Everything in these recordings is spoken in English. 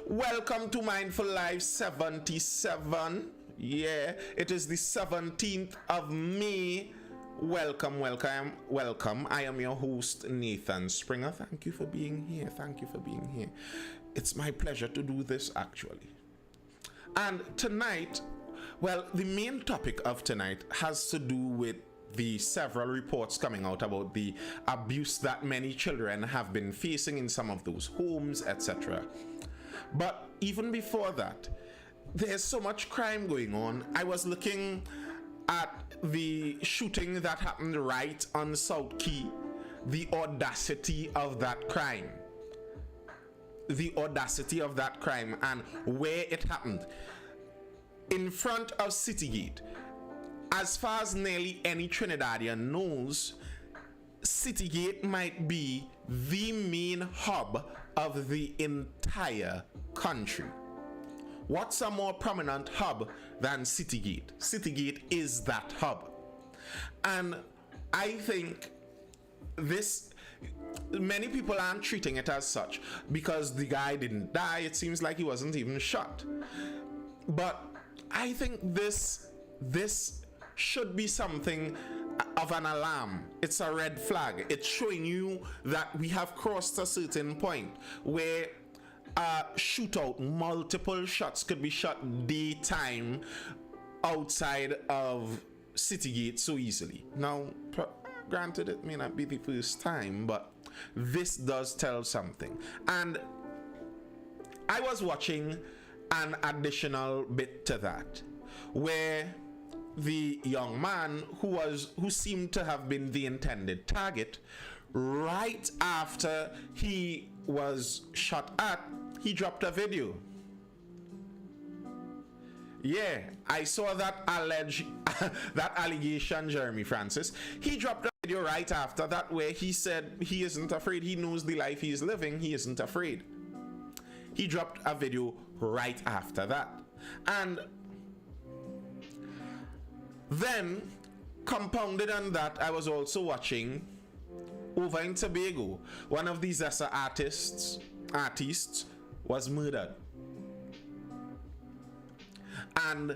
Welcome to Mindful Live 77. Yeah, it is the 17th of May. Welcome, welcome, welcome. I am your host, Nathan Springer. Thank you for being here. Thank you for being here. It's my pleasure to do this, actually. And tonight, well, the main topic of tonight has to do with the several reports coming out about the abuse that many children have been facing in some of those homes, etc. But even before that, there's so much crime going on. I was looking at the shooting that happened right on South Key, the audacity of that crime. The audacity of that crime and where it happened. In front of Citygate. As far as nearly any Trinidadian knows, Citygate might be the main hub of the entire country. What's a more prominent hub than Citygate? Citygate is that hub. And I think many people aren't treating it as such because the guy didn't die. It seems like he wasn't even shot. But I think this should be something of an alarm. It's a red flag. It's showing you that we have crossed a certain point where a shootout, multiple shots could be shot daytime outside of Citygate so easily. Now, granted, it may not be the first time, but this does tell something. And I was watching an additional bit to that, where the young man who seemed to have been the intended target, right after he was shot at, he dropped a video. Yeah, I saw that that allegation, Jeremy Francis. He dropped a video right after that where he said he isn't afraid. He knows the life he's living. He isn't afraid. He dropped a video right after that. And then, compounded on that, I was also watching over in Tobago, one of these Zessa artists was murdered. And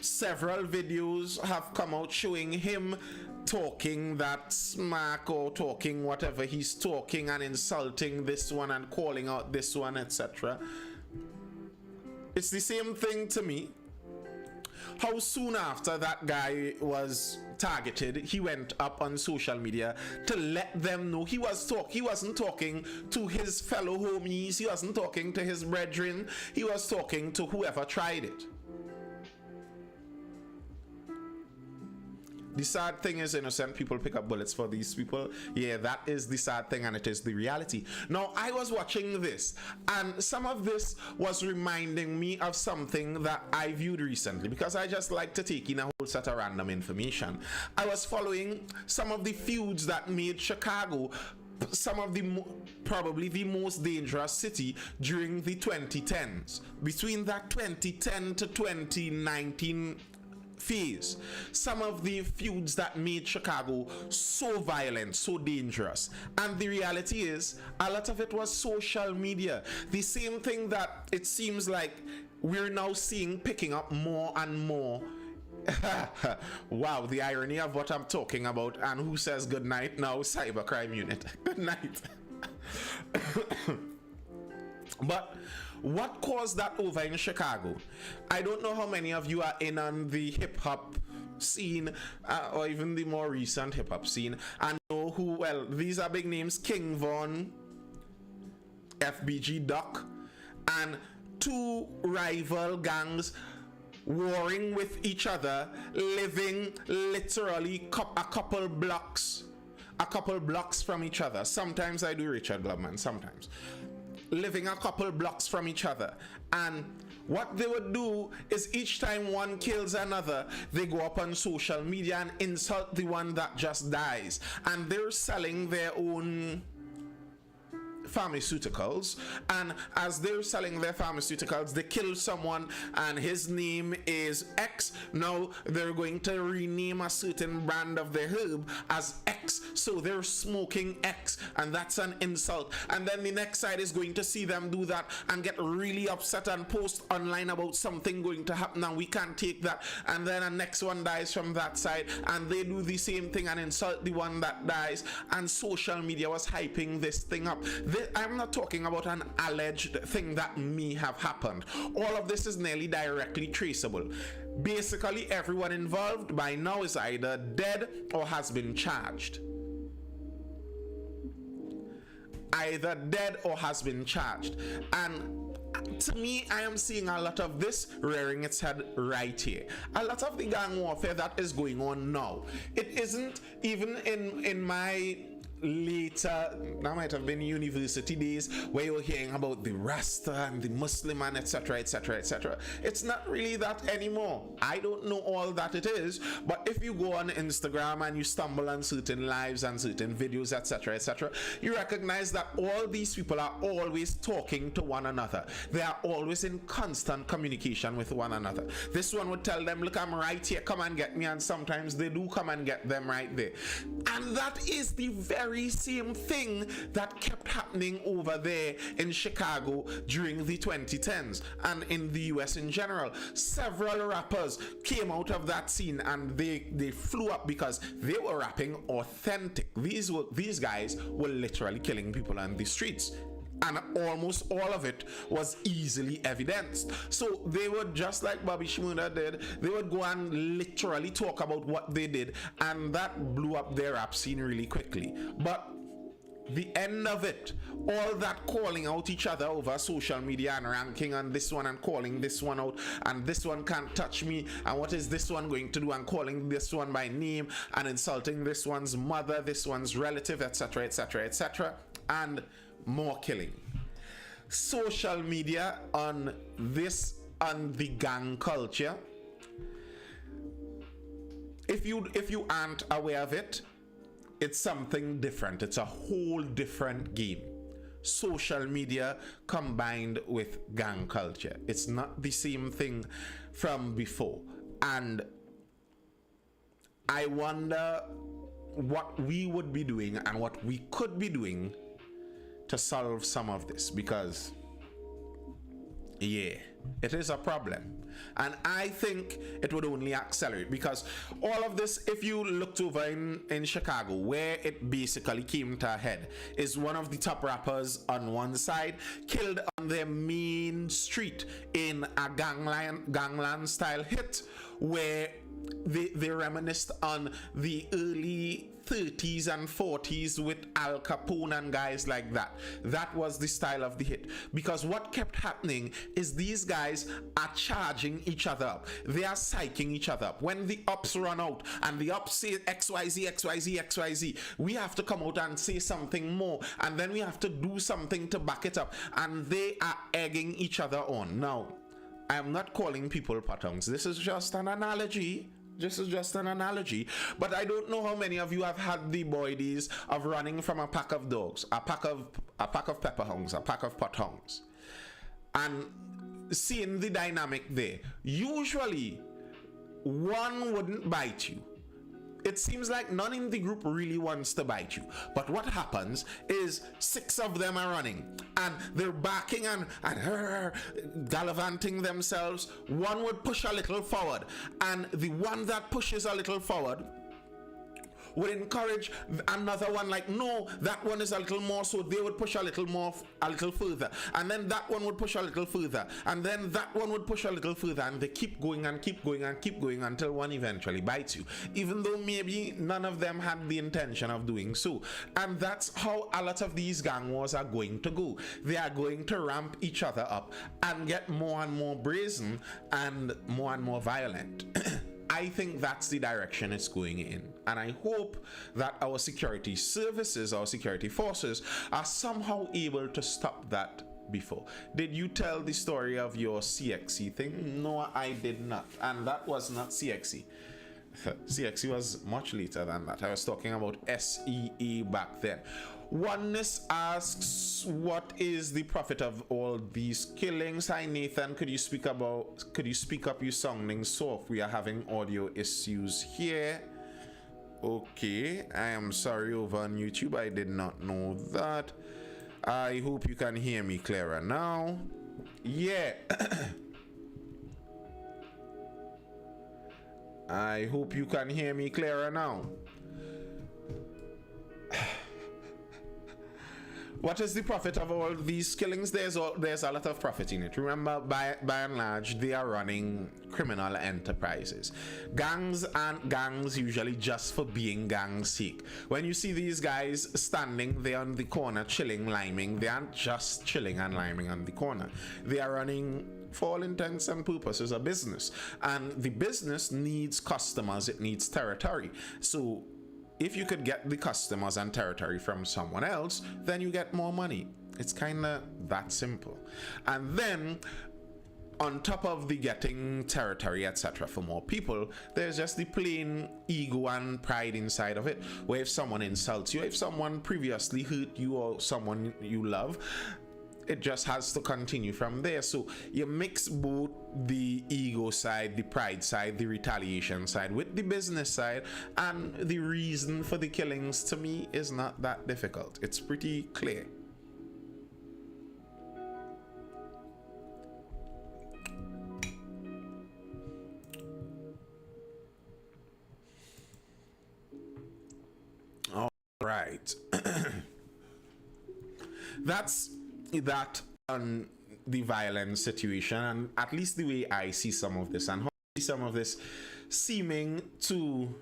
several videos have come out showing him talking that smack or talking whatever he's talking and insulting this one and calling out this one, etc. It's the same thing to me. How soon after that guy was targeted, he went up on social media to let them know he wasn't talking to his fellow homies, he wasn't talking to his brethren, he was talking to whoever tried it. The sad thing is, innocent people pick up bullets for these people. Yeah, that is the sad thing, and it is the reality. Now, I was watching this, and some of this was reminding me of something that I viewed recently, because I just like to take in a whole set of random information. I was following some of the feuds that made Chicago some of probably the most dangerous city during the 2010s. Between that 2010 to 2019 phase, some of the feuds that made Chicago so violent, so dangerous. And the reality is, a lot of it was social media. The same thing that it seems like we're now seeing picking up more and more. Wow, the irony of what I'm talking about. And who says good night now? Cybercrime Unit. Good night. But what caused that over in Chicago? I don't know how many of you are in on the hip-hop scene or even the more recent hip-hop scene and know who, well, these are big names: King Von, FBG Duck, and two rival gangs warring with each other, living literally a couple blocks from each other. Sometimes I do Richard Glubman, sometimes. Living a couple blocks from each other. And what they would do is each time one kills another, they go up on social media and insult the one that just dies. And they're selling their own pharmaceuticals, and as they're selling their pharmaceuticals, they kill someone and his name is X. Now they're going to rename a certain brand of their herb as X, so they're smoking X, and that's an insult. And then the next side is going to see them do that and get really upset and post online about something going to happen, and we can't take that. And then the next one dies from that side, and they do the same thing and insult the one that dies. And social media was hyping this thing up. I'm not talking about an alleged thing that may have happened. All of this is nearly directly traceable. Basically, everyone involved by now is either dead or has been charged. Either dead or has been charged. And to me, I am seeing a lot of this rearing its head right here. A lot of the gang warfare that is going on now, it isn't even in my later, that might have been university days, where you're hearing about the Rasta and the Muslim and etc, etc, etc. It's not really that anymore. I don't know all that it is, but if you go on Instagram and you stumble on certain lives and certain videos, etc, etc, you recognize that all these people are always talking to one another. They are always in constant communication with one another. This one would tell them, look, I'm right here, come and get me, and sometimes they do come and get them right there. And that is the very same thing that kept happening over there in Chicago during the 2010s and in the US in general. Several rappers came out of that scene and they flew up because they were rapping authentic. These guys were literally killing people on the streets, and almost all of it was easily evidenced. So they would, just like Bobby Shmurda did, they would go and literally talk about what they did, and that blew up their rap scene really quickly. But the end of it, all that calling out each other over social media and ranking on this one and calling this one out, and this one can't touch me, and what is this one going to do, and calling this one by name and insulting this one's mother, this one's relative, etc, etc, etc, and more killing. Social media on the gang culture, if you aren't aware of it, it's something different. It's a whole different game. Social media combined with gang culture. It's not the same thing from before. And I wonder what we would be doing and what we could be doing to solve some of this, because yeah, it is a problem, and I think it would only accelerate, because all of this, if you looked over in Chicago, where it basically came to a head, is one of the top rappers on one side killed on their main street in a gangland style hit, where they reminisced on the early 30s and 40s with Al Capone and guys like that. That was the style of the hit, because what kept happening is these guys are charging each other up. They are psyching each other up. When the ups run out and the ups say XYZ, XYZ, XYZ, we have to come out and say something more, and then we have to do something to back it up, and they are egging each other on. Now, I am not calling people patterns. This is just an analogy. This is just an analogy. But I don't know how many of you have had the boy days of running from a pack of dogs, a pack of pepper hounds, a pack of pot hounds, and seeing the dynamic there. Usually, one wouldn't bite you. It seems like none in the group really wants to bite you. But what happens is 6 of them are running and they're barking and gallivanting themselves. One would push a little forward, and the one that pushes a little forward would encourage another one, like, no, that one is a little more, so they would push a little further, and then that one would push a little further, and then that one would push a little further, and they keep going and keep going and keep going until one eventually bites you, even though maybe none of them had the intention of doing so. And that's how a lot of these gang wars are going to go. They are going to ramp each other up and get more and more brazen and more violent. I think that's the direction it's going in, and I hope that our security services, our security forces, are somehow able to stop that before. Did you tell the story of your CXC thing? No, I did not, and that was not CXC. CXC was much later than that. I was talking about SEA back then. Oneness asks, what is the profit of all these killings? Hi Nathan, could you speak up? You sounding soft. We are having audio issues here. Okay, I am sorry over on YouTube. I did not know that. I hope you can hear me clearer now. Yeah. I hope you can hear me clearer now. What is the profit of all these killings? There's a lot of profit in it. Remember, by and large, they are running criminal enterprises. Gangs aren't gangs usually just for being gang's sake. When you see these guys standing there on the corner chilling, liming, they aren't just chilling and liming on the corner. They are running, for all intents and purposes, a business. And the business needs customers, it needs territory. So if you could get the customers and territory from someone else, then you get more money. It's kind of that simple. And then on top of the getting territory, etc., for more people, there's just the plain ego and pride inside of it, where if someone insults you, if someone previously hurt you or someone you love, it just has to continue from there. So you mix both the ego side, the pride side, the retaliation side with the business side, and the reason for the killings to me is not that difficult. It's pretty clear. All right. That's that on the violent situation, and at least the way I see some of this and how I see some of this seeming to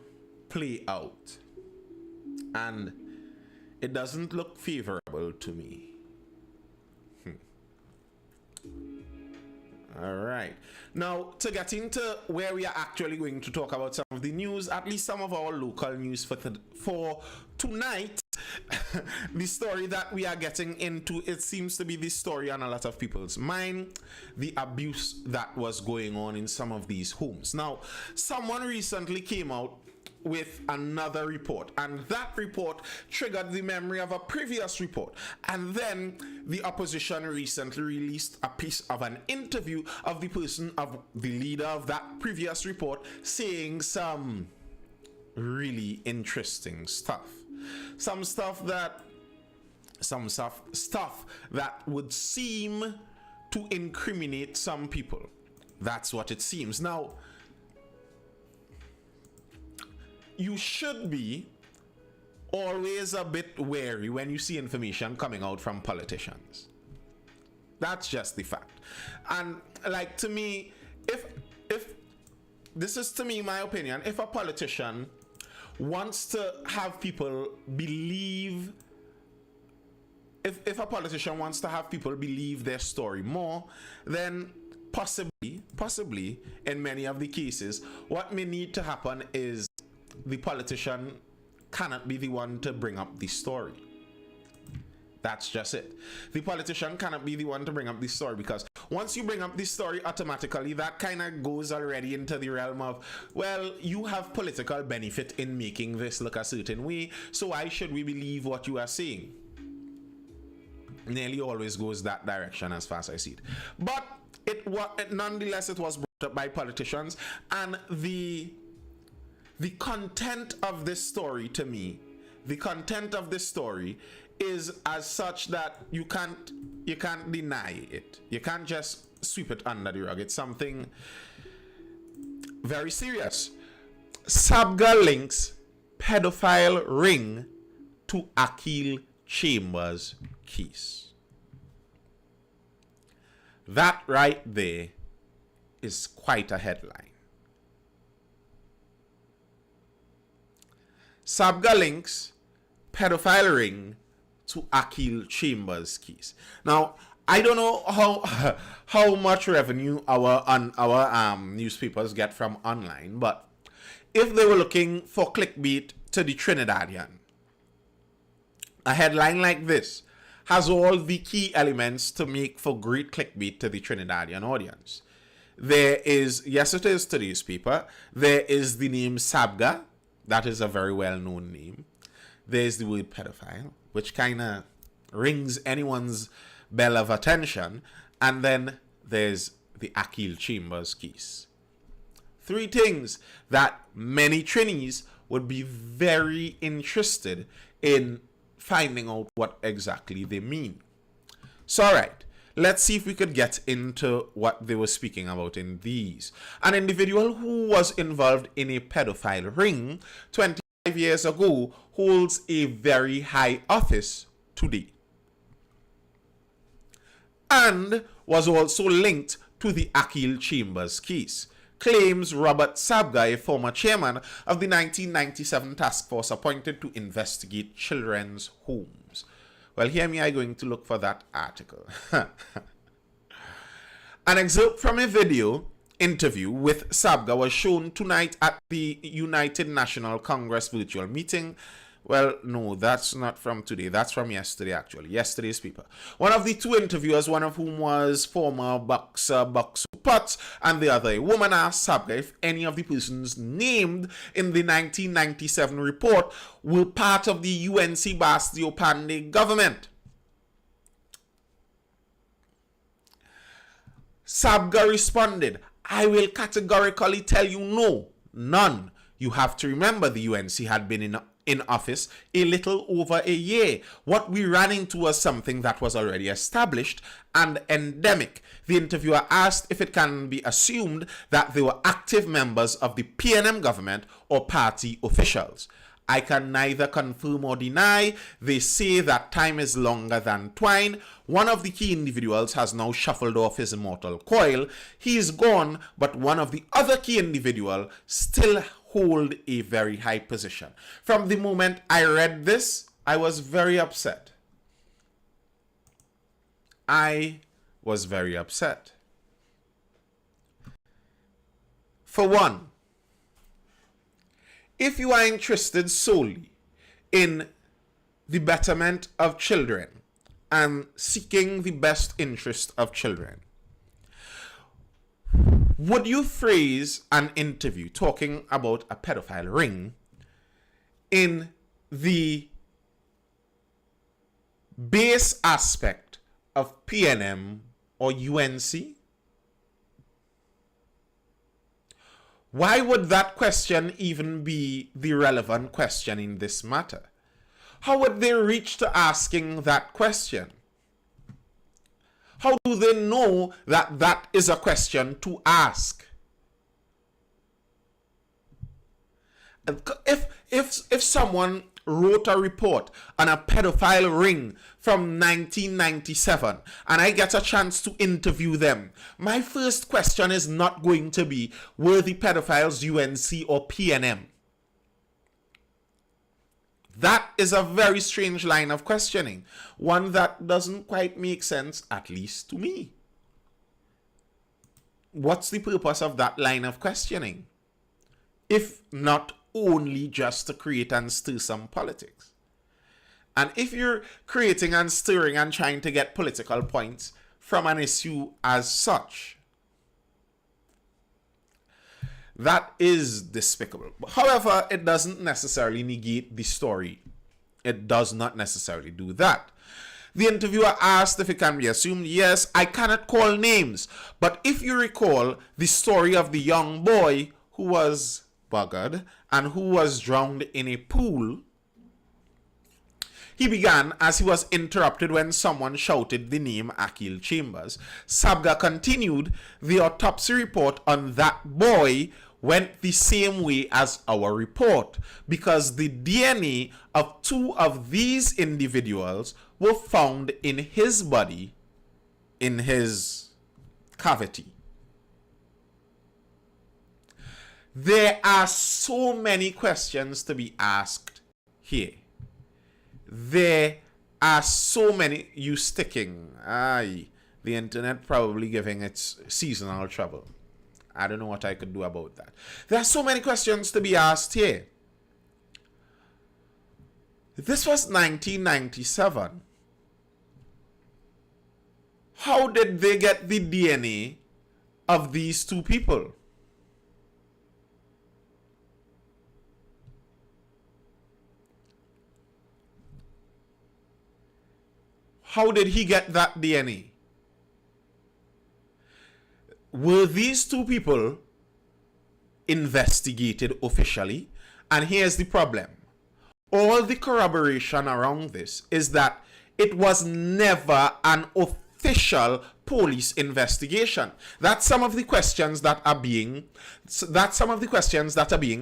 play out, and it doesn't look favorable to me. All right, now to get into where we are actually going to talk about some of the news, at least some of our local news for tonight. The story that we are getting into, it seems to be the story on a lot of people's mind, the abuse that was going on in some of these homes. Now, someone recently came out with another report, and that report triggered the memory of a previous report, and then the opposition recently released a piece of an interview of the person, of the leader of that previous report, saying some really interesting stuff. Some stuff that would seem to incriminate some people. That's what it seems. Now, you should be always a bit wary when you see information coming out from politicians. That's just the fact. And like, to me, if this is, to me, my opinion, if a politician wants to have people believe, if a politician wants to have people believe their story more, then possibly in many of the cases, what may need to happen is the politician cannot be the one to bring up the story. That's just it. The politician cannot be the one to bring up the story, because once you bring up the story, automatically that kind of goes already into the realm of, well, you have political benefit in making this look a certain way, so why should we believe what you are saying? Nearly always goes that direction as far as I see it. But nonetheless, it was brought up by politicians, and the content of this story, to me, the content of this story is as such that you can't deny it. You can't just sweep it under the rug. It's something very serious. Sabga links pedophile ring to Akil Chambers case. That right there is quite a headline. Sabga links pedophile ring to Akil Chambers case. Now, I don't know how much revenue our newspapers get from online, but if they were looking for clickbait to the Trinidadian, a headline like this has all the key elements to make for great clickbait to the Trinidadian audience. There is, yes, it is today's paper. There is the name Sabga. That is a very well-known name. There's the word pedophile. which kind of rings anyone's bell of attention. And then there's the Akil Chambers case. Three things that many trainees would be very interested in finding out what exactly they mean. So, all right, let's see if we could get into what they were speaking about in these. An individual who was involved in a pedophile ring 25 years ago holds a very high office today, and was also linked to the Akil Chambers case, claims Robert Sabga, a former chairman of the 1997 task force appointed to investigate children's homes. Well, here me I going to look for that article. An excerpt from a video interview with Sabga was shown tonight at the United National Congress virtual meeting. Well, no, that's not from today. That's from yesterday, actually. Yesterday's paper. One of the two interviewers, one of whom was former boxer Potts, and the other a woman, asked Sabga if any of the persons named in the 1997 report were part of the UNC Bastio Pandey government. Sabga responded, "I will categorically tell you no, none. You have to remember the UNC had been in office a little over a year. What we ran into was something that was already established and endemic." The interviewer asked if it can be assumed that they were active members of the PNM government or party officials. "I can neither confirm or deny. They say that time is longer than twine. One of the key individuals has now shuffled off his immortal coil. He is gone, but one of the other key individuals still hold a very high position." From the moment I read this, I was very upset. I was very upset. For one, if you are interested solely in the betterment of children and seeking the best interest of children, would you phrase an interview talking about a pedophile ring in the base aspect of PNM or UNC? Why would that question even be the relevant question in this matter? How would they reach to asking that question? How do they know that that is a question to ask? If someone wrote a report on a pedophile ring from 1997 and I get a chance to interview them, my first question is not going to be, were the pedophiles UNC or PNM? That is a very strange line of questioning, one that doesn't quite make sense, at least to me. What's the purpose of that line of questioning, if not only just to create and stir some politics? And if you're creating and stirring and trying to get political points from an issue as such, that is despicable. However, it doesn't necessarily negate the story. It does not necessarily do that. The interviewer asked if it can be assumed. Yes, I cannot call names, but if you recall the story of the young boy who was buggered and who was drowned in a pool, he began as he was interrupted when someone shouted the name Akil Chambers. Sabga continued, "The autopsy report on that boy went the same way as our report because the DNA of two of these individuals were found in his body, in his cavity." There are so many questions to be asked here. There are so many. You sticking. Aye. The internet probably giving its seasonal trouble. I don't know what I could do about that. There are so many questions to be asked here. This was 1997. How did they get the DNA of these two people? How did he get that DNA? Were these two people investigated officially? And here's the problem. All the corroboration around this is that it was never an official police investigation. That's some of the questions that are being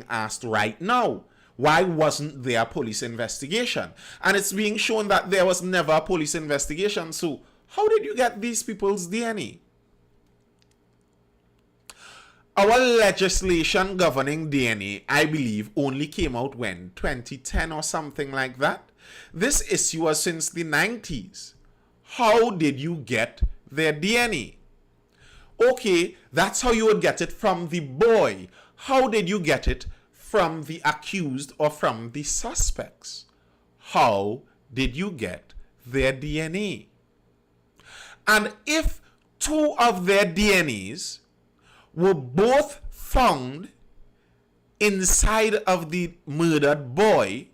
asked right now. Why wasn't there a police investigation? And it's being shown that there was never a police investigation. So how did you get these people's DNA? Our legislation governing DNA, I believe, only came out when? 2010 or something like that? This issue was since the 90s. How did you get their DNA? Okay, that's how you would get it from the boy. How did you get it from the accused or from the suspects? How did you get their DNA? And if two of their DNAs were both found inside of the murdered boy,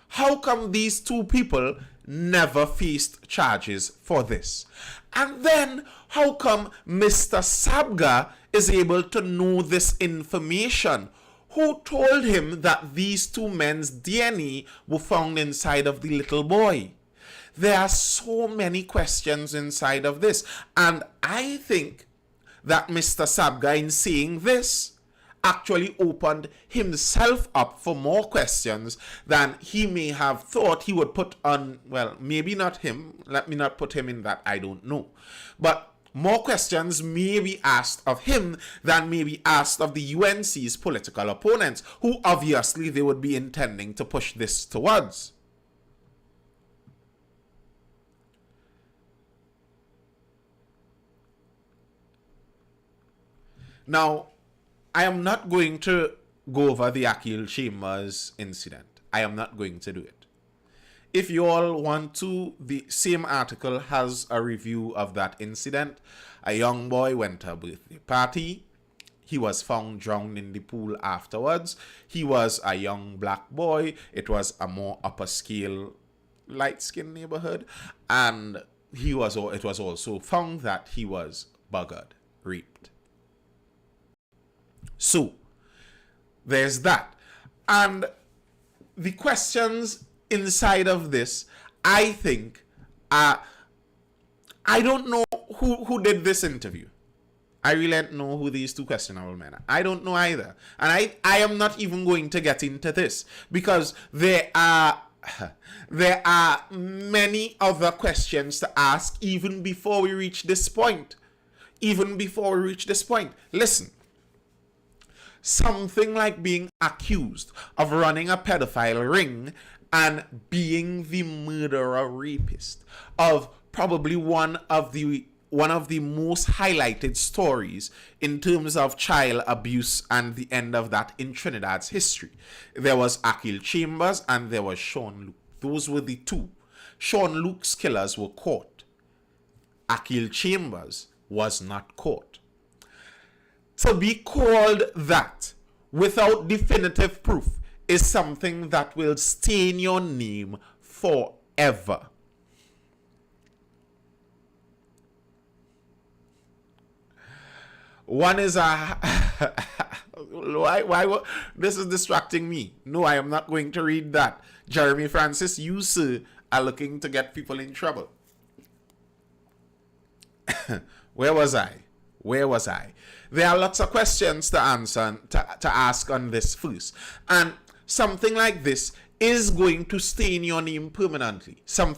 how come these two people never faced charges for this? And then how come Mr. Sabga is able to know this information? Who told him that these two men's DNA were found inside of the little boy? There are so many questions inside of this, and I think that Mr. Sabga, in saying this, actually opened himself up for more questions than he may have thought he would put on, well, maybe not him, let me not put him in that, I don't know. But more questions may be asked of him than may be asked of the UNC's political opponents, who obviously they would be intending to push this towards. Now, I am not going to go over the Akil Chambers incident. I am not going to do it. If you all want to, the same article has a review of that incident. A young boy went to a birthday party. He was found drowned in the pool afterwards. He was a young black boy. It was a more upper scale, light-skinned neighborhood. And it was also found that he was buggered, raped. So, there's that. And the questions inside of this, I think, I don't know who did this interview. I really don't know who these two questionable men are. I don't know either. And I am not even going to get into this because there are many other questions to ask even before we reach this point. Listen. Something like being accused of running a pedophile ring and being the murderer rapist of probably one of the most highlighted stories in terms of child abuse and the end of that in Trinidad's history. There was Akil Chambers and there was Sean Luke. Those were the two. Sean Luke's killers were caught. Akil Chambers was not caught. To be called that without definitive proof is something that will stain your name forever. One is a... why? This is distracting me. No, I am not going to read that. Jeremy Francis, you, sir, are looking to get people in trouble. Where was I? There are lots of questions to answer, to ask on this first. And something like this is going to stain your name permanently. So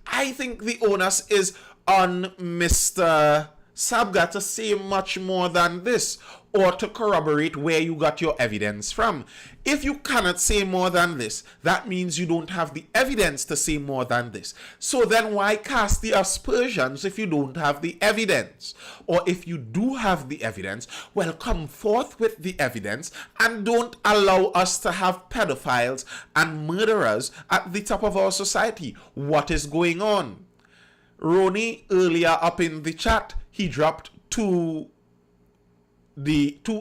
I think the onus is on Mr. Sabga to say much more than this, or to corroborate where you got your evidence from. If you cannot say more than this, that means you don't have the evidence to say more than this. So then why cast the aspersions if you don't have the evidence? Or if you do have the evidence, well, come forth with the evidence and don't allow us to have pedophiles and murderers at the top of our society. What is going on? Ronnie, earlier up in the chat, he dropped two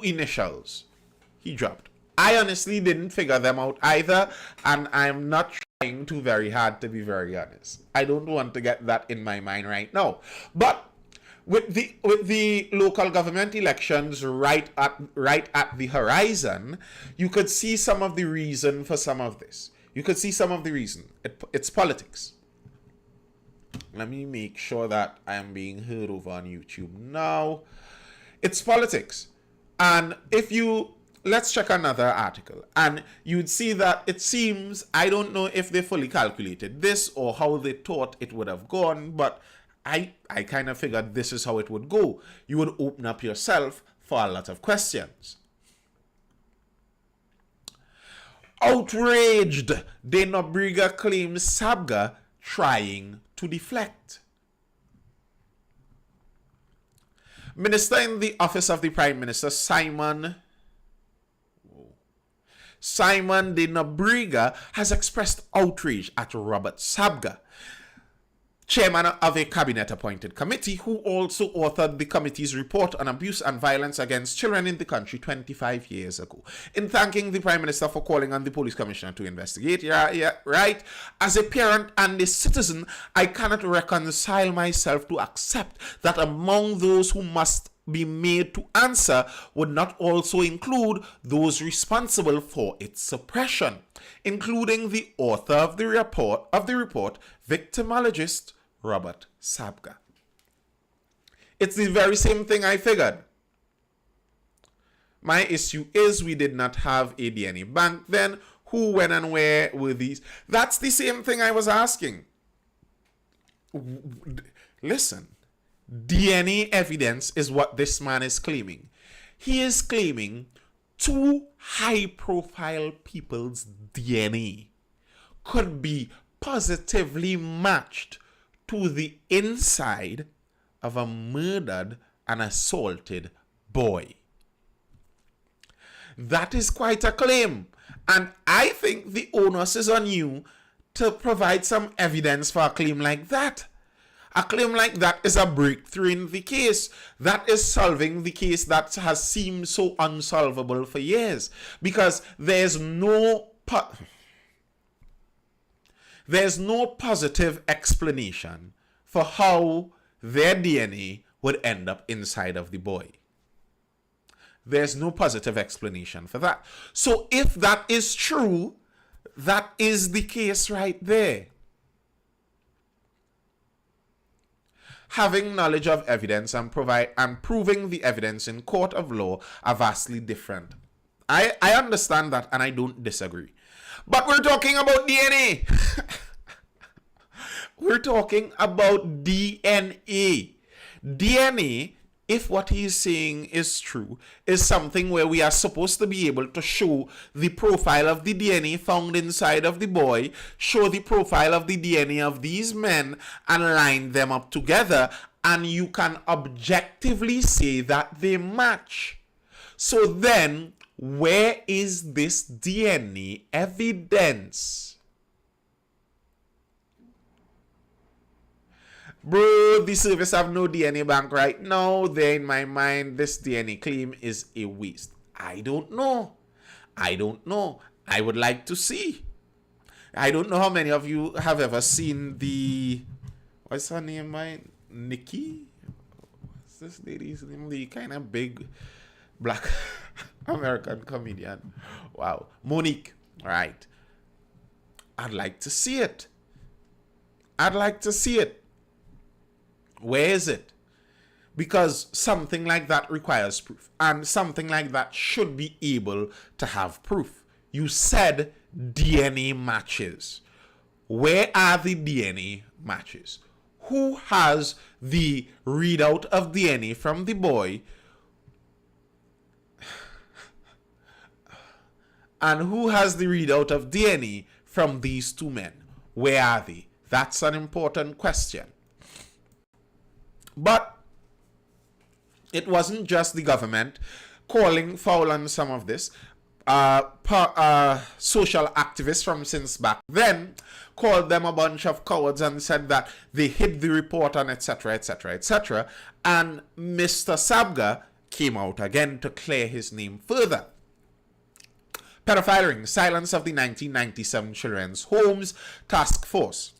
initials. I honestly didn't figure them out either, and I'm not trying too very hard, to be very honest. I don't want to get that in my mind right now. But with the local government elections right at the horizon, you could see some of the reason for some of this. You could see some of the reason. It's politics. Let me make sure that I am being heard over on YouTube now. It's politics. And if you, let's check another article, and you'd see that it seems, I don't know if they fully calculated this or how they thought it would have gone, but I kind of figured this is how it would go. You would open up yourself for a lot of questions. Outraged, Dana Briga claims Sabga trying to deflect. Minister in the office of the Prime Minister, Simon de Nobrega, has expressed outrage at Robert Sabga, chairman of a cabinet-appointed committee who also authored the committee's report on abuse and violence against children in the country 25 years ago. In thanking the Prime Minister for calling on the police commissioner to investigate, right? As a parent and a citizen, I cannot reconcile myself to accept that among those who must be made to answer would not also include those responsible for its suppression, including the author of the report, victimologist Robert Sabga. It's the very same thing I figured. My issue is we did not have a DNA bank then. Who, when, and where were these? That's the same thing I was asking. Listen, DNA evidence is what this man is claiming. He is claiming two high-profile people's DNA could be positively matched to the inside of a murdered and assaulted boy. That is quite a claim. And I think the onus is on you to provide some evidence for a claim like that. A claim like that is a breakthrough in the case. That is solving the case that has seemed so unsolvable for years. Because there's no positive explanation for how their DNA would end up inside of the boy. There's no positive explanation for that. So if that is true, that is the case right there. Having knowledge of evidence and proving the evidence in court of law are vastly different. I understand that and I don't disagree. But we're talking about DNA. We're talking about DNA. DNA, if what he is saying is true, is something where we are supposed to be able to show the profile of the DNA found inside of the boy, show the profile of the DNA of these men, and line them up together, and you can objectively say that they match. So then, where is this DNA evidence? Bro, the service have no DNA bank right now. There in my mind, this DNA claim is a waste. I don't know. I would like to see. I don't know how many of you have ever seen the, what's her name, Nikki? What's this lady's name? The kind of big black American comedian. Wow. Monique. All right. I'd like to see it. Where is it? Because something like that requires proof. And something like that should be able to have proof. You said DNA matches. Where are the DNA matches? Who has the readout of DNA from the boy? And who has the readout of DNA from these two men? Where are they? That's an important question. But it wasn't just the government calling foul on some of this. Social activists from since back then called them a bunch of cowards and said that they hid the report and etc., etc., etc. And Mr. Sabga came out again to clear his name further. Pedophile ring, silence of the 1997 Children's Homes Task Force.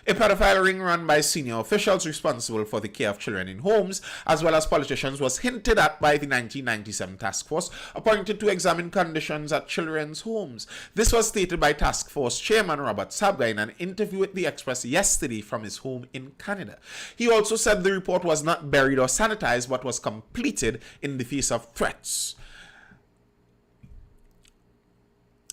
A pedophile ring run by senior officials responsible for the care of children in homes, as well as politicians, was hinted at by the 1997 task force appointed to examine conditions at children's homes. This was stated by task force chairman Robert Sabga in an interview with The Express yesterday from his home in Canada. He also said the report was not buried or sanitized, but was completed in the face of threats.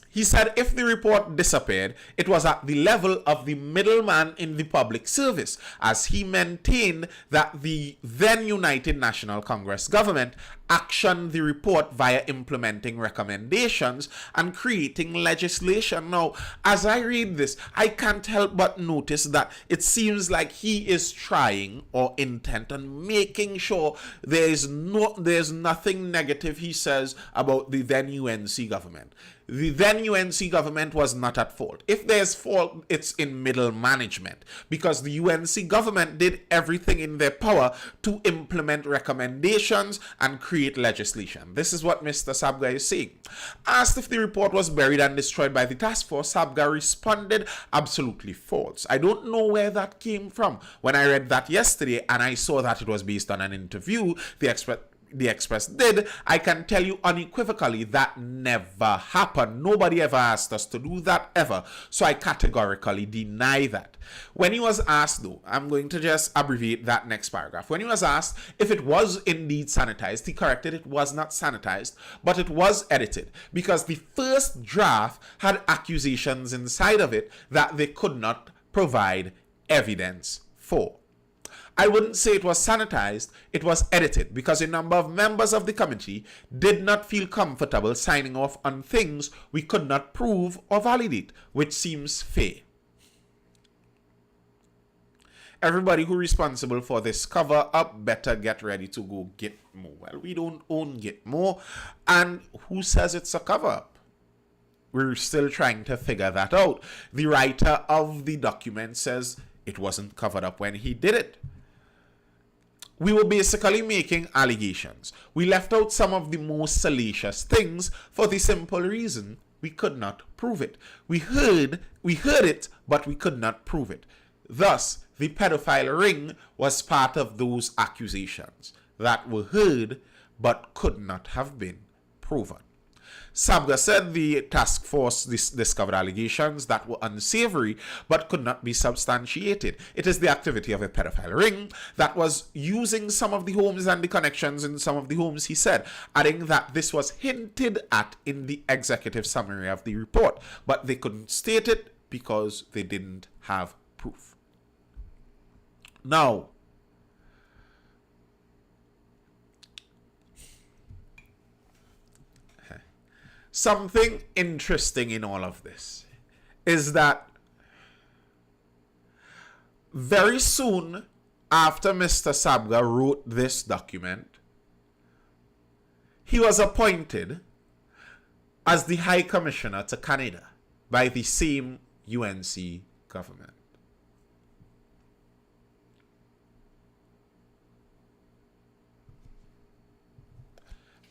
He said if the report disappeared, it was at the level of the middleman in the public service, as he maintained that the then United National Congress government actioned the report via implementing recommendations and creating legislation. Now, as I read this, I can't help but notice that it seems like he is trying or intent on making sure there's nothing negative he says about the then UNC government. The then UNC government was not at fault. If there's fault, it's in middle management, because the UNC government did everything in their power to implement recommendations and create legislation. This is what Mr. Sabga is saying. Asked if the report was buried and destroyed by the task force, Sabga responded, absolutely false. I don't know where that came from. When I read that yesterday and I saw that it was based on an interview the Express did, I can tell you unequivocally that never happened. Nobody ever asked us to do that, ever. So I categorically deny that. When he was asked, though, I'm going to just abbreviate that next paragraph. When he was asked if it was indeed sanitized, he corrected it was not sanitized, but it was edited, because the first draft had accusations inside of it that they could not provide evidence for. I wouldn't say it was sanitized, it was edited, because a number of members of the committee did not feel comfortable signing off on things we could not prove or validate, which seems fair. Everybody who is responsible for this cover up better get ready to go get more. Well, we don't own Gitmo, and who says it's a cover up? We're still trying to figure that out. The writer of the document says it wasn't covered up when he did it. We were basically making allegations. We left out some of the most salacious things for the simple reason we could not prove it. We heard it, but we could not prove it. Thus, the pedophile ring was part of those accusations that were heard but could not have been proven. Sabga said the task force discovered allegations that were unsavory but could not be substantiated. It is the activity of a pedophile ring that was using some of the homes and the connections in some of the homes, he said, adding that this was hinted at in the executive summary of the report, but they couldn't state it because they didn't have proof. Now, something interesting in all of this is that very soon after Mr. Sabga wrote this document, he was appointed as the High Commissioner to Canada by the same UNC government.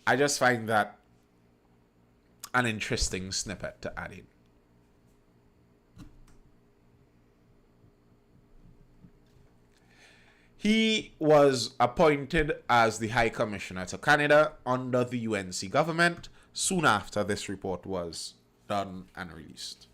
I just find that an interesting snippet to add in. He was appointed as the High Commissioner to Canada under the UNC government soon after this report was done and released.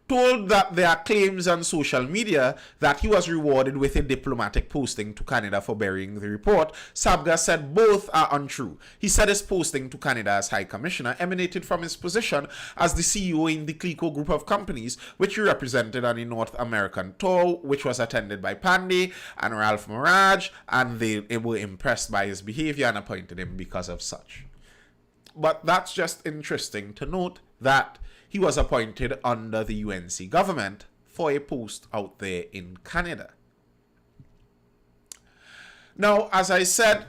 Told that there are claims on social media that he was rewarded with a diplomatic posting to Canada for burying the report, Sabga said both are untrue. He said his posting to Canada as High Commissioner emanated from his position as the CEO in the Clico group of companies, which he represented on a North American tour, which was attended by Pandey and Ralph Mirage, and they were impressed by his behavior and appointed him because of such. But that's just interesting to note that he was appointed under the UNC government for a post out there in Canada. Now, as I said,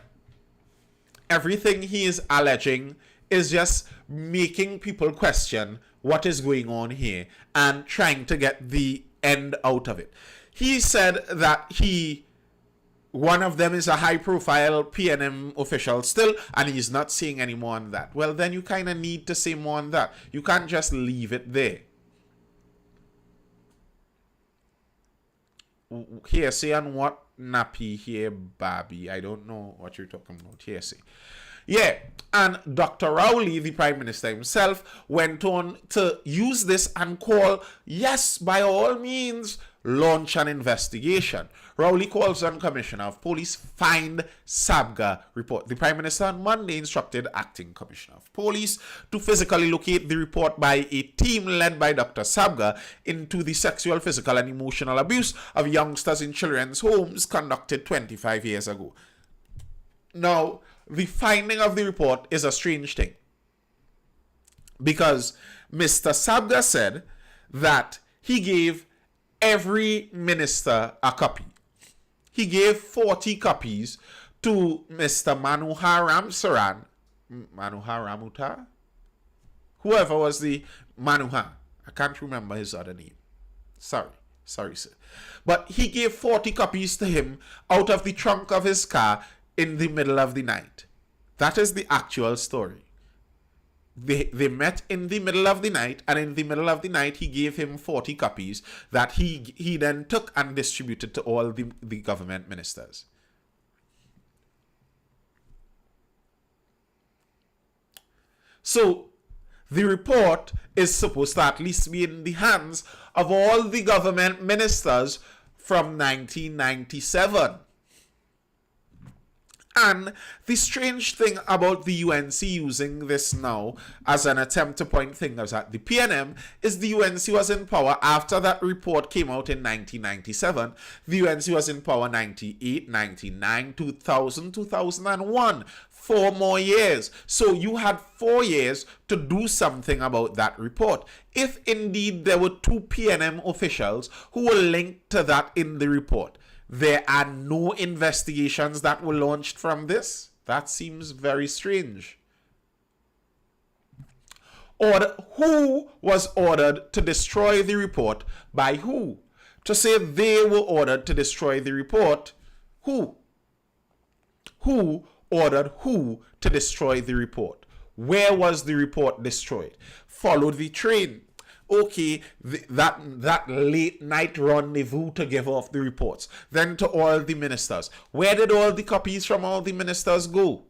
everything he is alleging is just making people question what is going on here and trying to get the end out of it. He said that he one of them is a high-profile PNM official still, and he's not saying any more on that. Well, then you kind of need to say more on that. You can't just leave it there. Hearsay on what? Nappy here, Barbie. I don't know what you're talking about. Hearsay. Yeah, and Dr. Rowley, the Prime Minister himself, went on to use this and call, yes, by all means, launch an investigation. Rowley calls on Commissioner of Police, find SABGA report. The Prime Minister on Monday instructed Acting Commissioner of Police to physically locate the report by a team led by Dr. SABGA into the sexual, physical, and emotional abuse of youngsters in children's homes conducted 25 years ago. Now, the finding of the report is a strange thing, because Mr. Sabga said that he gave every minister a copy. He gave 40 copies to Mr. Manohar Ramuta, whoever was the Manohar. I can't remember his other name. Sorry, sir. But he gave 40 copies to him out of the trunk of his car in the middle of the night. That is the actual story. They met in the middle of the night, and in the middle of the night he gave him 40 copies that he then took and distributed to all the government ministers. So the report is supposed to at least be in the hands of all the government ministers from 1997. And the strange thing about the UNC using this now as an attempt to point fingers at the PNM is the UNC was in power after that report came out in 1997. The UNC was in power 98, 99, 2000, 2001. 4 more years. So you had 4 years to do something about that report. If indeed there were 2 PNM officials who were linked to that in the report, there are no investigations that were launched from this. That seems very strange. Or who was ordered to destroy the report by who? To say they were ordered to destroy the report, who? Who ordered who to destroy the report? Where was the report destroyed? Follow the train. Okay, that late night rendezvous to give off the reports. Then to all the ministers. Where did all the copies from all the ministers go?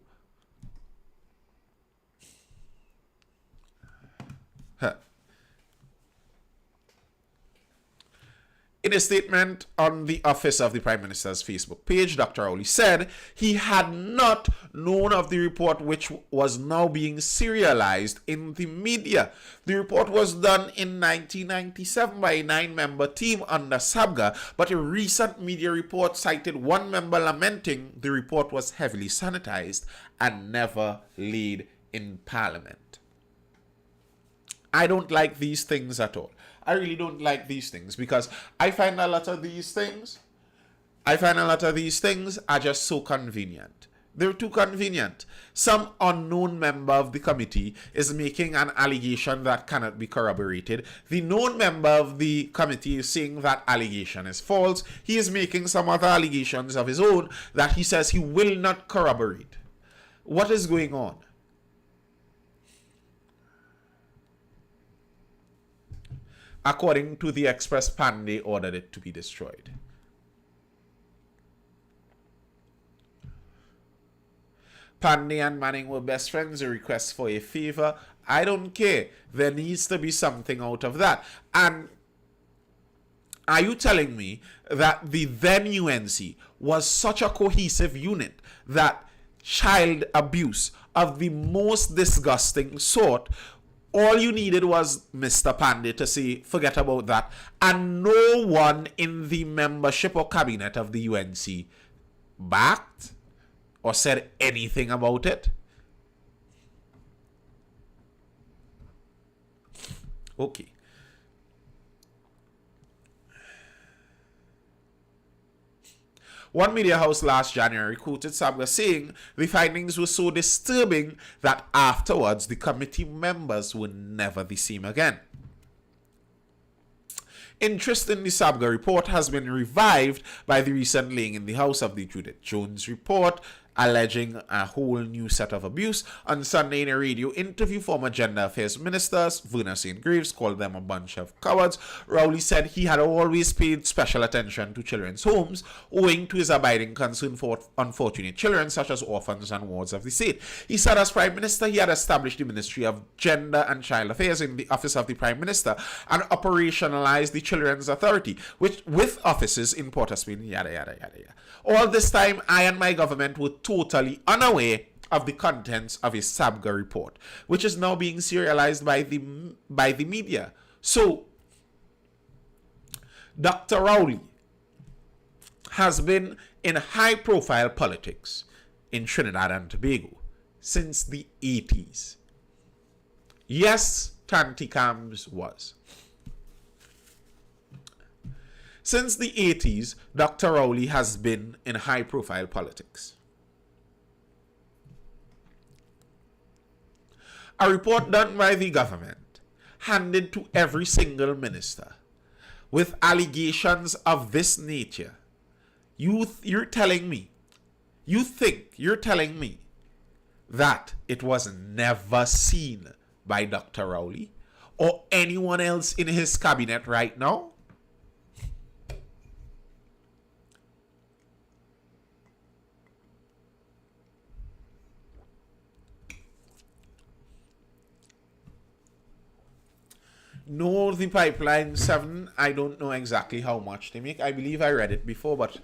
In a statement on the office of the Prime Minister's Facebook page, Dr. Rowley said he had not known of the report, which was now being serialized in the media. The report was done in 1997 by a 9-member team under SABGA, but a recent media report cited one member lamenting the report was heavily sanitized and never laid in Parliament. I don't like these things at all. I really don't like these things, because I find a lot of these things are just so convenient. They're too convenient. Some unknown member of the committee is making an allegation that cannot be corroborated. The known member of the committee is saying that allegation is false. He is making some other allegations of his own that he says he will not corroborate. What is going on? According to the Express, Pandey ordered it to be destroyed. Pandey and Manning were best friends. A request for a favor. I don't care. There needs to be something out of that. And are you telling me that the then UNC was such a cohesive unit that child abuse of the most disgusting sort, all you needed was Mr. Pandey to say, forget about that, and no one in the membership or cabinet of the UNC backed or said anything about it? Okay. One media house last January quoted Sabga saying the findings were so disturbing that afterwards the committee members were never the same again. Interest in the Sabga report has been revived by the recent laying in the House of the Judith Jones report, alleging a whole new set of abuse. On Sunday in a radio interview, former Gender Affairs Minister Verna St. Graves called them a bunch of cowards. Rowley said he had always paid special attention to children's homes, owing to his abiding concern for unfortunate children such as orphans and wards of the state. He said as Prime Minister he had established the Ministry of Gender and Child Affairs in the Office of the Prime Minister and operationalized the Children's Authority, which with offices in Port of Spain, yada yada yada yada. All this time, I and my government were totally unaware of the contents of his Sabga report, which is now being serialized by the media. So, Dr. Rowley has been in high-profile politics in Trinidad and Tobago since the 80s. Yes, Tanti Cams was. Since the 80s, Dr. Rowley has been in high-profile politics. A report done by the government, handed to every single minister, with allegations of this nature. You're telling me that it was never seen by Dr. Rowley or anyone else in his cabinet right now? No, the Pipeline 7, I don't know exactly how much they make. I believe I read it before, but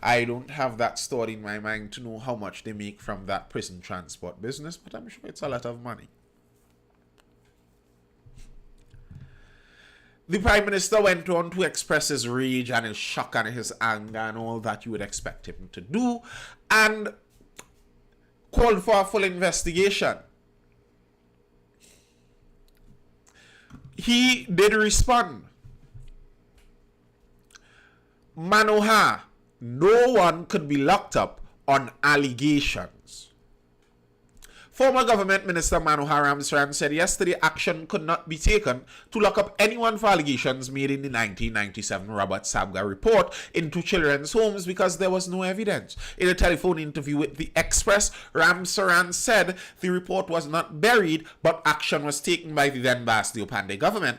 I don't have that stored in my mind to know how much they make from that prison transport business, but I'm sure it's a lot of money. The Prime Minister went on to express his rage and his shock and his anger and all that you would expect him to do, and called for a full investigation. He did respond. Manohar, no one could be locked up on allegations. Former Government Minister Manohar Ramsaran said yesterday action could not be taken to lock up anyone for allegations made in the 1997 Robert Sabga report into children's homes because there was no evidence. In a telephone interview with The Express, Ramsaran said the report was not buried, but action was taken by the then Bastille Pandey government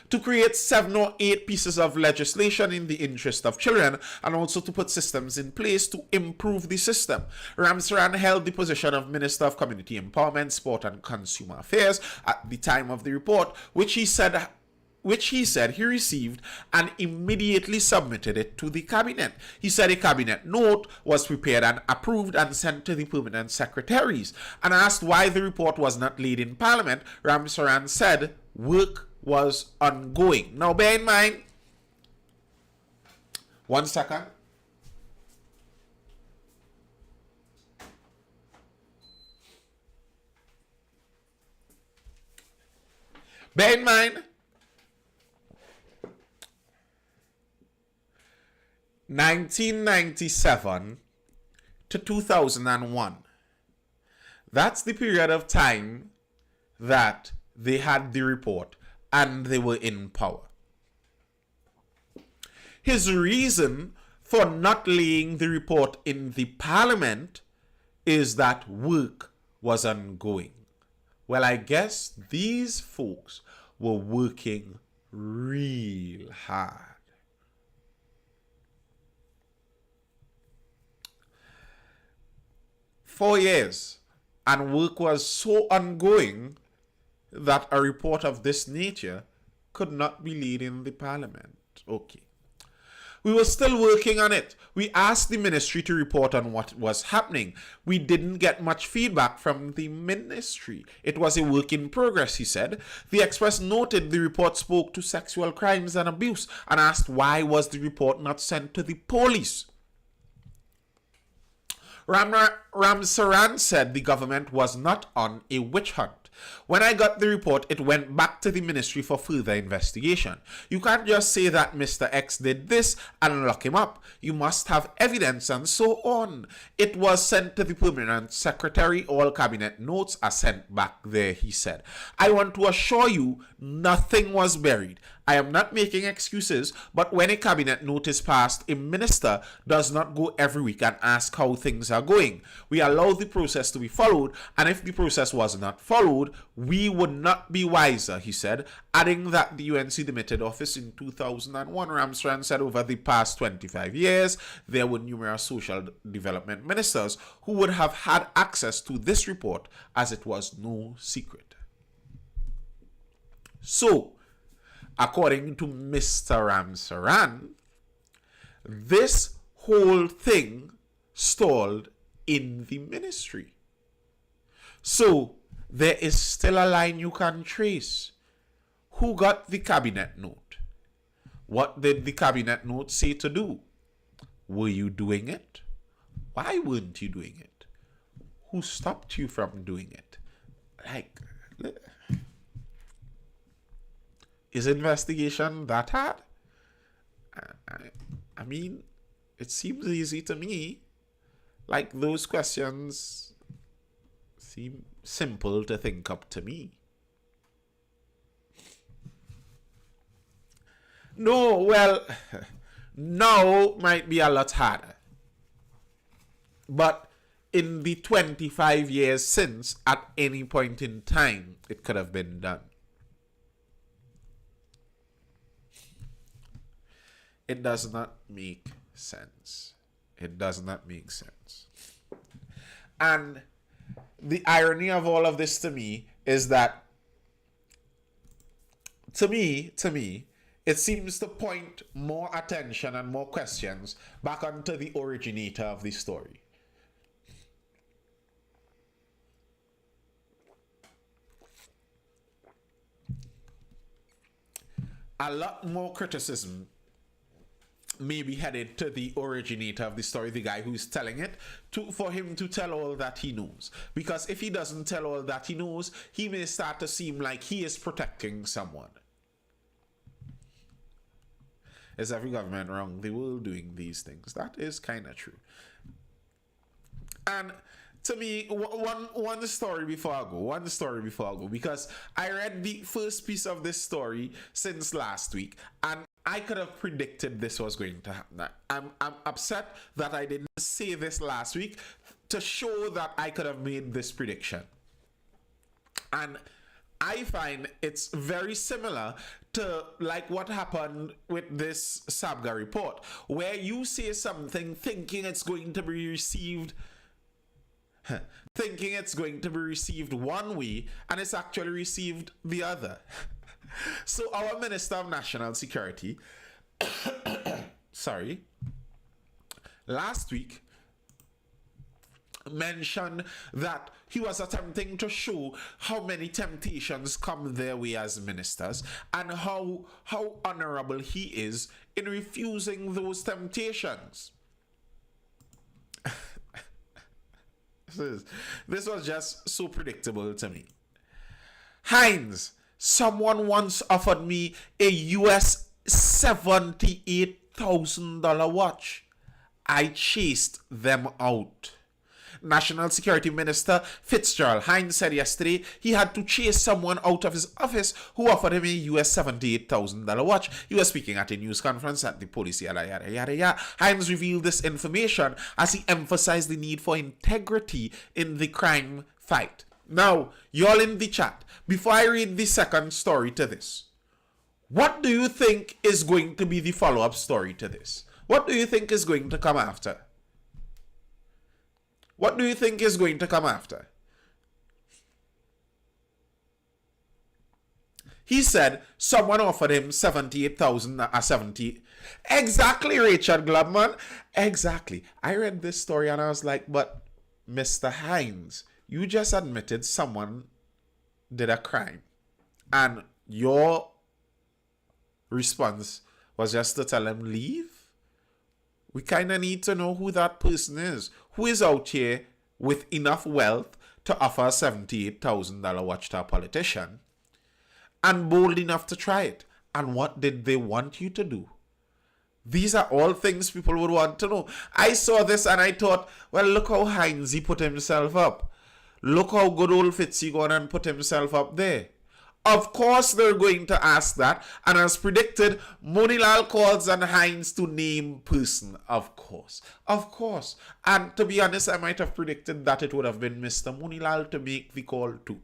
to create 7 or 8 pieces of legislation in the interest of children and also to put systems in place to improve the system. Ramsaran held the position of Minister of Community Empowerment, Sport and Consumer Affairs at the time of the report, which he said he received and immediately submitted it to the cabinet. He said a cabinet note was prepared and approved and sent to the permanent secretaries. And asked why the report was not laid in Parliament, Ramsaran said work was ongoing. Now bear in mind, 1 second. Bear in mind, 1997 to 2001. That's the period of time that they had the report and they were in power. His reason for not laying the report in the Parliament is that work was ongoing. Well, I guess these folks were working real hard. For 4 years, and work was so ongoing that a report of this nature could not be laid in the Parliament. Okay. We were still working on it. We asked the ministry to report on what was happening. We didn't get much feedback from the ministry. It was a work in progress, he said. The Express noted the report spoke to sexual crimes and abuse and asked why was the report not sent to the police. Ramsaran said the government was not on a witch hunt. When I got the report, it went back to the ministry for further investigation. You can't just say that Mr. X did this and lock him up. You must have evidence and so on. It was sent to the permanent secretary. All cabinet notes are sent back there, he said. I want to assure you, nothing was buried. I am not making excuses, but when a cabinet note is passed, a minister does not go every week and ask how things are going. We allow the process to be followed, and if the process was not followed, we would not be wiser, he said, adding that the UNC Limited office in 2001, Ramstrand said over the past 25 years, there were numerous social development ministers who would have had access to this report as it was no secret. So, according to Mr. Ramsaran, this whole thing stalled in the ministry. So, there is still a line you can trace. Who got the cabinet note? What did the cabinet note say to do? Were you doing it? Why weren't you doing it? Who stopped you from doing it? Like, is investigation that hard? I mean, it seems easy to me. Like, those questions seem simple to think up to me. No, well, now might be a lot harder. But in the 25 years since, at any point in time, it could have been done. It does not make sense. It does not make sense. And the irony of all of this to me is that, to me, it seems to point more attention and more questions back onto the originator of the story. A lot more criticism may be headed to the originator of the story, the guy who's telling it, for him to tell all that he knows. Because if he doesn't tell all that he knows, he may start to seem like he is protecting someone. Is every government wrong the world doing these things? That is kind of true. And to me, one story before I go, because I read the first piece of this story since last week, and I could have predicted this was going to happen. I'm upset that I didn't say this last week to show that I could have made this prediction. And I find it's very similar to like what happened with this Sabga report, where you say something thinking it's going to be received one way, and it's actually received the other. So our Minister of National Security, last week mentioned that he was attempting to show how many temptations come their way as ministers and how honorable he is in refusing those temptations. This was just so predictable to me. Heinz, someone once offered me a US $78,000 watch. I chased them out. National Security Minister Fitzgerald Hines said yesterday he had to chase someone out of his office who offered him a US $78,000 watch. He was speaking at a news conference at the police, yada, yada, yada, yada. Hines revealed this information as he emphasized the need for integrity in the crime fight. Now, y'all in the chat, before I read the second story to this, what do you think is going to be the follow-up story to this? What do you think is going to come after? What do you think is going to come after? He said someone offered him 70. Exactly, Richard Glubman. Exactly. I read this story and I was like, but Mr. Hines, you just admitted someone did a crime. And your response was just to tell him leave? We kind of need to know who that person is. Who is out here with enough wealth to offer a $78,000 watch to a politician and bold enough to try it. And what did they want you to do? These are all things people would want to know. I saw this and I thought, well, look how Heinz put himself up. Look how good old Fitzy gone and put himself up there. Of course they're going to ask that. And as predicted, Monilal calls on Heinz to name person. Of course. Of course. And to be honest, I might have predicted that it would have been Mr. Monilal to make the call too.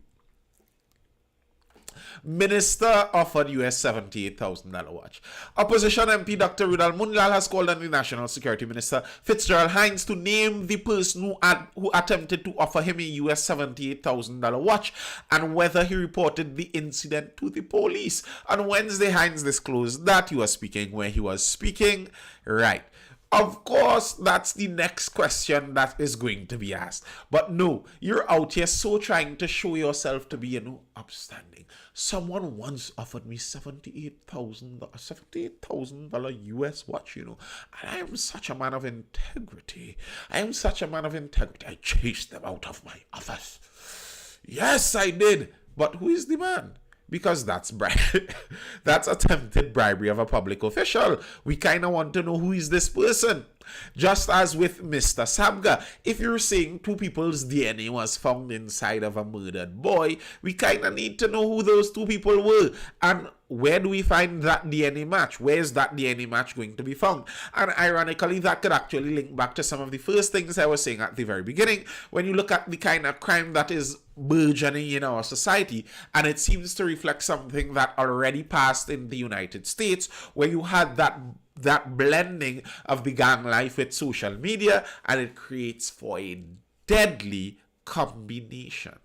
Minister offered US $78,000 watch. Opposition MP Dr. Rudal Munlal has called on the National Security Minister Fitzgerald Hines to name the person who attempted to offer him a US $78,000 watch and whether he reported the incident to the police. On Wednesday, Hines disclosed that he was speaking where he was speaking. Right. Of course, that's the next question that is going to be asked. But no, you're out here so trying to show yourself to be, upstanding. Someone once offered me $78,000 US watch, and I am such a man of integrity. I chased them out of my office. Yes, I did. But who is the man? Because that's that's attempted bribery of a public official. We kind of want to know who is this person. Just as with Mr. Sabga, if you're saying two people's DNA was found inside of a murdered boy, we kind of need to know who those two people were. And where do we find that DNA match? Where is that DNA match going to be found? And ironically, that could actually link back to some of the first things I was saying at the very beginning. When you look at the kind of crime that is burgeoning in our society, and it seems to reflect something that already passed in the United States, where you had that blending of the gang life with social media, and it creates for a deadly combination.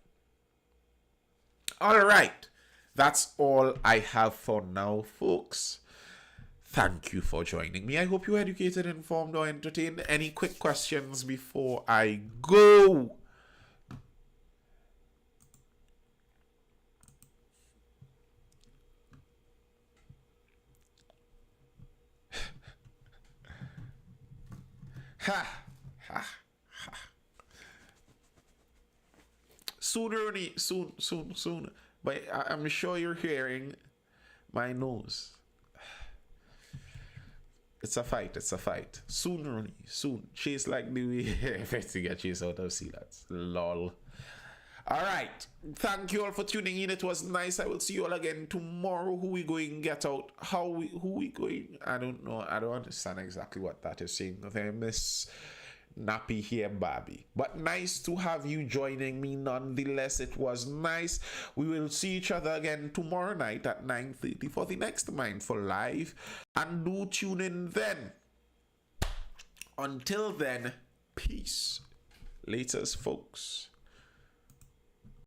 All right. That's all I have for now, folks. Thank you for joining me. I hope you were educated, informed, or entertained. Any quick questions before I go? Soon. But I'm sure you're hearing my nose. It's a fight. Soon. Chase like the way to get chased out of sea lads. Lol. Alright. Thank you all for tuning in. It was nice. I will see you all again tomorrow. Who we going get out? Who we going? I don't know. I don't understand exactly what that is saying. I miss nappy here, Barbie. But nice to have you joining me nonetheless. It was nice. We will see each other again tomorrow night at 9:30 for the next Mindful Live. And do tune in then. Until then, peace. Laters, folks.